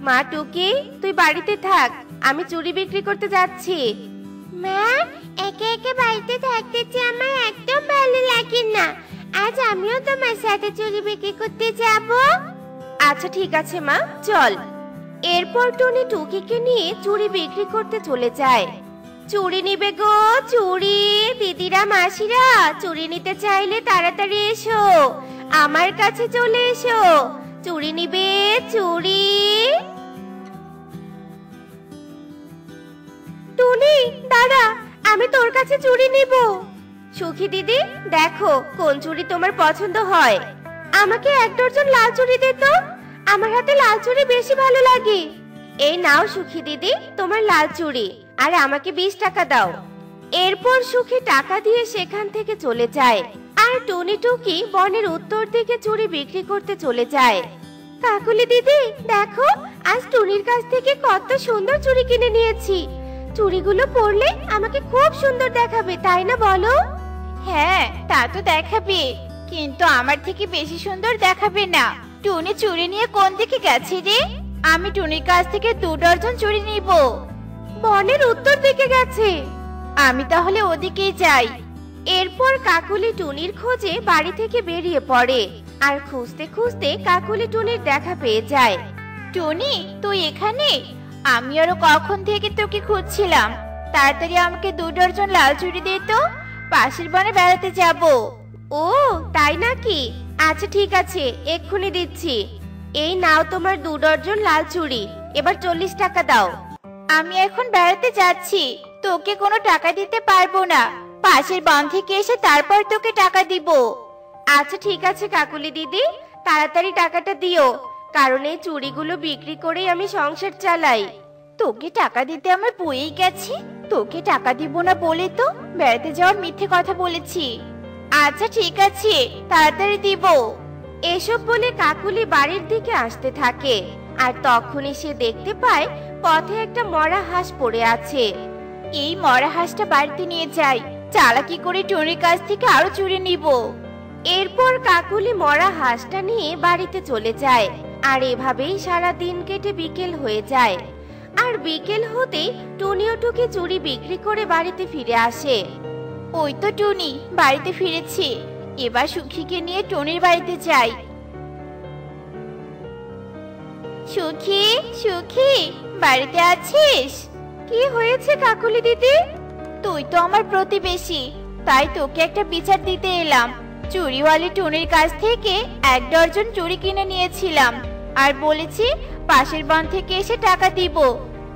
মা টুকি, তুই বাড়িতে থাক, আমি চুড়ি বিক্রি করতে যাচ্ছি। মা, একে একে বাড়িতে থাকতে চেয়ে আমার একদম ভালো লাগে না। আজ আমিও তোমার সাথে চুড়ি বিক্রি করতে যাব। আচ্ছা ঠিক আছে মা, চল। এরপর টুনি টুকিকে নিয়ে চুড়ি বিক্রি করতে চলে যায়। চুড়ি নিবে গো, চুড়ি, দিদিরা মাসিরা, চুড়ি নিতে চাইলে তাড়াতাড়ি এসো, আমার কাছে চলে এসো, চুড়ি নিবে, চুড়ি। টুনি দাঁড়া, আমি তোর কাছে চুড়ি নিব। সুখী দিদি, দেখো কোন চুড়ি তোমার পছন্দ হয়। আমাকে 1 ডজন লাল চুড়ি দে তো, আমার হাতে লাল চুড়ি বেশি ভালো লাগে। এই নাও সুখী দিদি, তোমার লাল চুড়ি, আর আমাকে 20 টাকা দাও। এরপর সুখী টাকা দিয়ে সেখান থেকে চলে যায়, আর টুনি টুকি বনের উত্তর দিকে চুড়ি বিক্রি করতে চলে যায়। কাকুলি দিদি দেখো, আজ টুনির কাছ থেকে কত সুন্দর চুড়ি কিনে নিয়েছি। চুড়িগুলো পরলে আমাকে খুব সুন্দর দেখাবে, তাই না বলো? হ্যাঁ, তা তো দেখাবে, কিন্তু আমার থেকে বেশি সুন্দর দেখাবে না। টুনি চুড়ি নিয়ে কোন দিকে গেছে রে? আমি টুনির কাছ থেকে 2 ডজন চুড়ি নিব। বনের উত্তর দিকে গেছে। আমি তাহলে ওদিকেই যাই। এরপর কাকুলি টুনির খোঁজে বাড়ি থেকে বেরিয়ে পড়ে, আর খুঁজতে খুঁজতে কাকুলি টুনির দেখা পেয়ে যায়। টুনি, তুই এখানে? আমি আরো কখন থেকে তোকে খুঁজছিলাম। তাড়াতাড়ি আমাকে 2 ডজন লাল চুড়ি দে তো, পাশের বনে বেড়াতে যাব। ও তাই নাকি? আচ্ছা ঠিক আছে, এক্ষুনি দিচ্ছি। এই নাও তোমার 2 ডজন লাল চুড়ি, এবার 40 টাকা দাও। আমি এখন বেড়াতে যাচ্ছি, তোকে কোনো টাকা দিতে পারবো না। পাশের বন থেকে এসে তারপর তোকে টাকা দিব। আচ্ছা ঠিক আছে কাকুলি দিদি, তাড়াতাড়ি টাকাটা দিও, কারণ এই চুড়িগুলো বিক্রি করেই আমি সংসার চালাই। তোকে টাকা দিতে আমার বইয়েই গেছে, তোকে টাকা দিব না বলে তো বেড়াতে যাওয়ার মিথ্যে কথা বলেছি। আচ্ছা ঠিক আছে, তাড়াতাড়ি দিব। এসব বলে কাকুলি বাড়ির দিকে আসতে থাকে, আর তখনই সে দেখতে পায় পথে একটা মরা হাঁস পড়ে আছে। এই মরা হাঁসটা বাড়িতে নিয়ে যাই, চালাকি করে টুনির কাছ থেকে আরো চুরি নিব। এরপর কাকুলি মরা হাঁসটা নিয়ে বাড়িতে চলে যায়, আর এভাবেই সারা দিন কেটে বিকেল হয়ে যায়। আর বিকেল হতেই টুনিও টুকি চুরি বিক্রি করে বাড়িতে ফিরে আসে। ওই তো টুনি বাড়িতে ফিরেছে, এবার সুখীকে নিয়ে টুনির বাড়িতে যাই। সুখী, সুখী, বাড়িতে আছিস? কি হয়েছে কাকুলি দিদি? তুই তো আমার প্রতিবেশী, তাই তোকে একটা বিচার দিতে এলাম। চুরিওয়ালি টুনির কাছ থেকে 1 ডজন চুড়ি কিনে নিয়েছিলাম, আর বলেছি পাশের বন থেকে এসে টাকা দিব,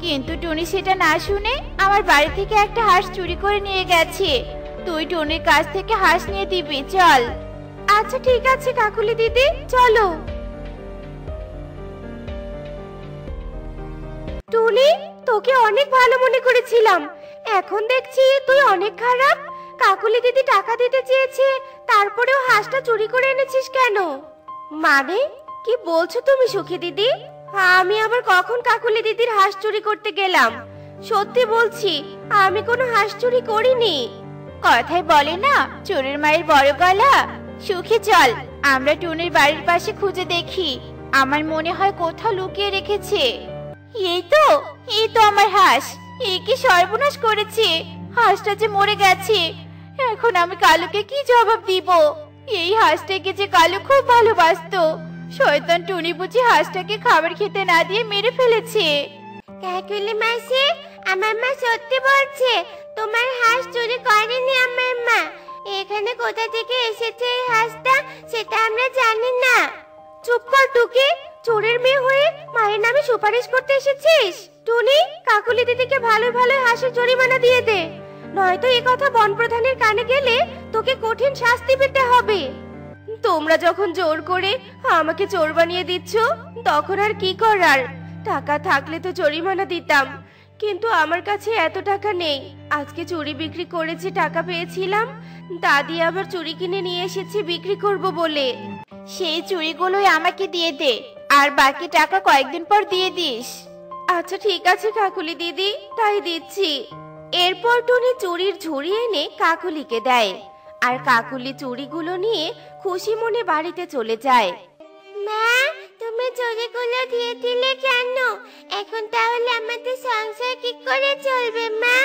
কিন্তু টুনি সেটা না শুনে আমার বাড়ি থেকে একটা হাঁস চুরি করে নিয়ে গেছে। তুই টুনির কাছ থেকে হাঁস নিয়ে দিবি, চল। আচ্ছা ঠিক আছে কাকুলি দিদি, চলো। টুনি, তোকে অনেক ভালো মনে করেছিলাম, এখন দেখছি তুই অনেক খারাপ। কাকুলি দিদি টাকা দিতে চেয়েছে, তারপরেও হাঁসটা চুরি করে এনেছিস কেন? মানে কি বলছো তুমি সুখী দিদি? আমি আবার কখন কাকুলি দিদির হাঁস চুরি করতে গেলাম? সত্যি বলছি, আমি কোনো হাঁস চুরি করিনি। কথাই বলে না চোরের মায়ের বড় গলা। সুখী চল, আমরা টুনির বাড়ির পাশে খুঁজে দেখি, আমার মনে হয় কোথাও লুকিয়ে রেখেছে। এই তো আমার হাঁস, এ কি সর্বনাশ করেছে, হাঁসটা যে মরে গেছে। এখন আমি কালুকে কি জবাব দিব? এই হাঁসটাকে যে কালু খুব ভালোবাসতো, শয়তান টুনি বুঝি হাঁসটাকে খাবার খেতে না দিয়ে মেরে ফেলেছে। কাকুলি মাসি, আমার মা সত্যি বলছে, তোমার হাঁস চুরি করেনি আমার মা। এখানে কোথা থেকে এসেছে এই হাঁসটা সেটা আমরা জানি না। চুপ কর টুকি, চোরের মেয়ে হয়ে মায়ের নামে সুপারিশ করতে এসেছিস? টুনি, কাকুলি দিদিকে ভালো ভালো হাঁসের জরিমানা দিয়ে দে, নয়তো এই কথা বন প্রধানের কানে গেলে তোকে কঠিন শাস্তি পেতে হবে। তোমরা যখন জোর করে আমাকে চোর বানিয়ে দিচ্ছ, তখন আর কি করার? টাকা থাকলে তো জরিমানা দিতাম, কিন্তু আমার কাছে এত টাকা নেই। আজকে চুরি বিক্রি করেছি, টাকা পেয়েছিলাম, তা দিয়ে আবার চুরি কিনে নিয়ে এসেছি বিক্রি করব বলে। সেই চুড়িগুলোই আমাকে দিয়ে দে, আর বাকি টাকা কয়েকদিন পর দিয়ে দিস। আচ্ছা ঠিক আছে কাকুলি দিদি, তাই দিচ্ছি। এরপর টুনি চুরির ঝুড়ি এনে কাকুলিকে দেয়, আর কাকুলি চুড়িগুলো নিয়ে খুশি মনে বাড়িতে চলে যায়। মা, তুমি চুড়িগুলো দিয়ে দিলে কেন? সংসার কি করে চলবে মা?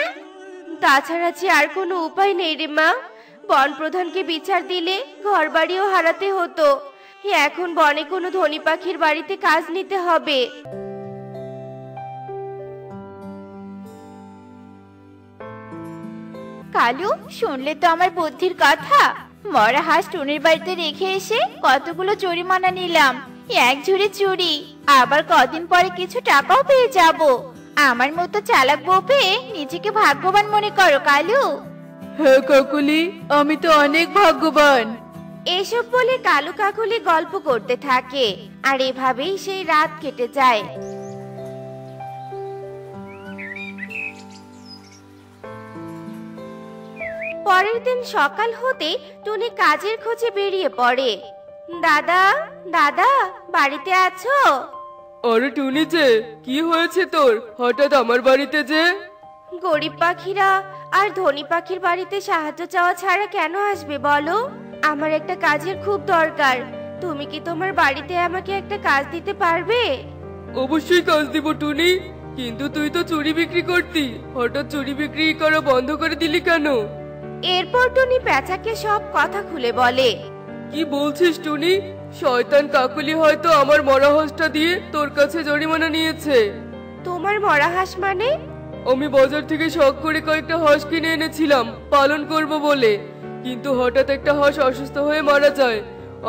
তাছাড়া যে আর কোনো উপায় নেই রে মা। বন প্রধানকে বিচার দিলে ঘর বাড়িও হারাতে হতো। এখন বনে কোনো ধনী পাখির বাড়িতে কাজ নিতে হবে। কালু, শুনলে তো আমার বুদ্ধির কথা। মরা হাঁস টুনির বাড়িতে রেখে এসে কতগুলো জরিমানা নিলাম, এক ঝুড়ি চুড়ি, আবার কদিন পরে কিছু টাকাও পেয়ে যাব। আমার মতো চালাক বউ পেয়ে নিজেকে ভাগ্যবান মনে করো কালু। হ্যাঁ কাকুলি, আমি তো অনেক ভাগ্যবান। এসব বলে কালু কাকুলি গল্প করতে থাকে, আর এভাবেই সেই রাত কেটে যায়। পরের দিন সকাল হতে টুনি কাজের খোঁজে বেরিয়ে পড়ে। দাদা, দাদা, বাড়িতে আছো? আরে টুনি যে, কি হয়েছে তোর? হঠাৎ আমার বাড়িতে যে? গরিব পাখিরা আর ধনী পাখির বাড়িতে সাহায্য চাওয়া ছাড়া কেন আসবে বলো? আমার একটা কাজের খুব দরকার। তুমি কি তোমার বাড়িতে আমাকে একটা কাজ দিতে পারবে? অবশ্যই কাজ দিব টুনি, কিন্তু তুই তো চুরি বিক্রি করতি, হঠাৎ চুরি বিক্রি করা বন্ধ করে দিলি কেন? এরপর টুনি পেঁচাকে সব কথা খুলে বলে। কি বলছিস টুনি? শয়তান কাকুলি হয়তো আমার মরা হাঁসটা দিয়ে তোর কাছে জরিমানা নিয়েছে। তোমার মরা হাঁস মানে? আমি বাজার থেকে শখ করে কয়েকটা হাঁস কিনে এনেছিলাম পালন করব বলে, কিন্তু হঠাৎ একটা হাঁস অসুস্থ হয়ে মারা যায়,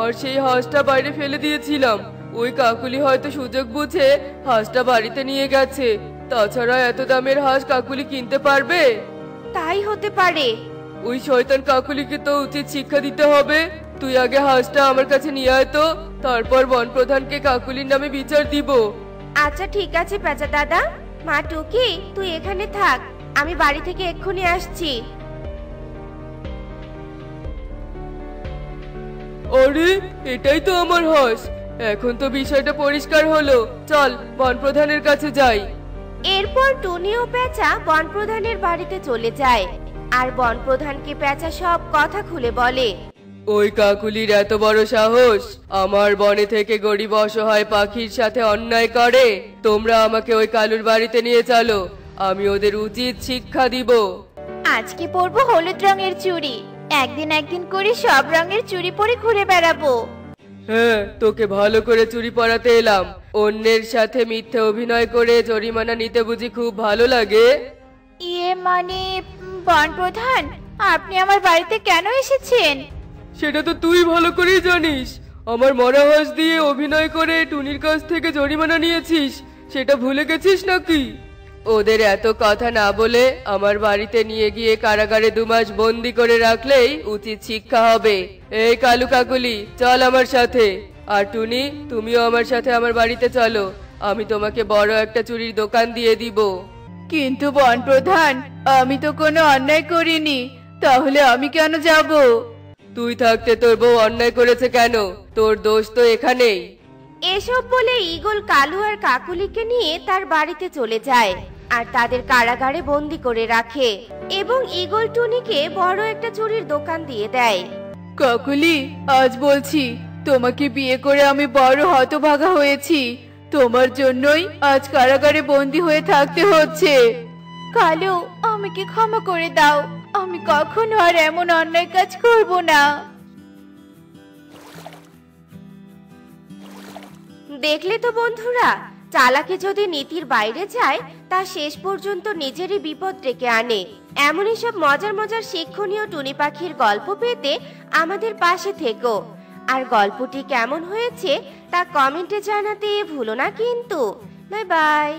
আর সেই হাঁসটা বাইরে ফেলে দিয়েছিলাম। ওই কাকুলি হয়তো সুযোগ বুঝে হাঁসটা বাড়িতে নিয়ে গেছে। তাছাড়া এত দামের হাঁস কাকুলি কিনতে পারবে? তাই হতে পারে। ওই শয়তান কাকুলিকে তো উচিত শিক্ষা দিতে হবে। তুই আগে হাঁসটা আমার কাছে নিয়ে আয় তো, তারপর বন প্রধানকে কাকুলির নামে বিচার দিব। আচ্ছা ঠিক আছে পেঁচা দাদা। মা টুকি, তুই এখানে থাক, আমি বাড়ি থেকে এক্ষুনি আসছি। আরে, এটাই তো আমার হাঁস। এখন তো বিষয়টা পরিষ্কার হলো, চল বন প্রধানের কাছে যাই। এরপর টুনি ও পেঁচা বন প্রধানের বাড়িতে চলে যায়, আর বন প্রধানকে পেঁচা সব কথা খুলে বলে। ওই কাকুলির এত বড় সাহস, আমার বনে থেকে গরিব অসহায় পাখির সাথে অন্যায় করে। তোমরা আমাকে ওই কালুর বাড়িতে নিয়ে চলো, আমি ওদের উচিত শিক্ষা দিব। আজকে পরবো হলুদ রঙের চুড়ি, একদিন একদিন করে সব রঙের চুড়ি পরে ঘুরে বেড়াবো। হ্যাঁ, তোকে ভালো করে চুরি পরাতে এলাম। অন্যের সাথে মিথ্যে অভিনয় করে জরিমানা নিতে বুঝি খুব ভালো লাগে? ইয়ে মানে, বন প্রধান, আপনি আমার বাড়িতে কেন এসেছেন? সেটা তো তুই ভালো করেই জানিস। আমার মরা হাঁস দিয়ে অভিনয় করে টুনির কাছ থেকে জরিমানা নিয়েছিস, সেটা ভুলে গেছিস নাকি? ওদের এত কথা না বলে আমার বাড়িতে নিয়ে গিয়ে কারাগারে 2 মাস বন্দি করে রাখলেই উচিত শিক্ষা হবে। এই কালু কাকুলি, চল আমার সাথে। আর টুনি, তুমিও আমার সাথে আমার বাড়িতে চলো, আমি তোমাকে বড় একটা চুরির দোকান দিয়ে দিব। কিন্তু বন প্রধান, আমি তো কোনো অন্যায় করিনি, তাহলে আমি কেন যাব? তুই থাকতে তোর বউ অন্যায় করেছে কেন? তোর দোষ তো এখানেই। এসব বলে ঈগল কালু আর কাকুলিকে নিয়ে তার বাড়িতে চলে যায়, আর তাদের কারাগারে বন্দি করে রাখে, এবং ঈগল টুনিকে বড় একটা চুরির দোকান দিয়ে দেয়। কাকুলি, আজ বলছি, তোমাকে বিয়ে করে আমি বড় হতভাগা হয়েছি। তোমার জন্যই আজ কারাগারে বন্দি হয়ে থাকতে হচ্ছে। কালু, আমাকে ক্ষমা করে দাও, আমি কখনো আর এমন অন্যায় কাজ করব না। দেখলে তো বন্ধুরা, চালাকি যদি নীতির বাইরে যায় তা শেষ পর্যন্ত নিজেরই বিপদ ডেকে আনে। এমনই সব মজার মজার শিক্ষণীয় টুনি পাখির গল্প পেতে আমাদের পাশে থেকো। আর গল্পটি কেমন হয়েছে তা কমেন্টে জানাতে ভুলো না কিন্তু। Bye bye.